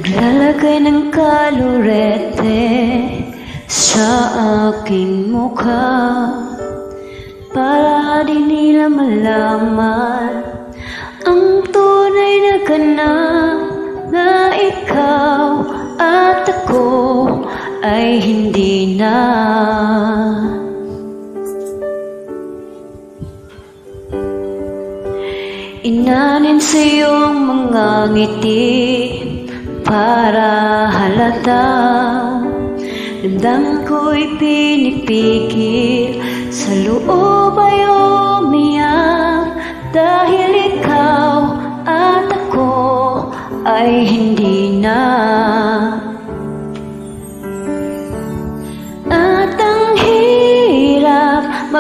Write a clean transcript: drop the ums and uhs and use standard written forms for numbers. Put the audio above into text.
Naglalagay ng kalorete sa aking mukha para di nila malaman ang tunay na ganap na ikaw at ako ay hindi na. Inanin sa iyong mga ngiti para halata, damdamin ko'y pinipigil, sa loob ay umiyak, dahil ikaw at ako ay hindi na. At ang hirap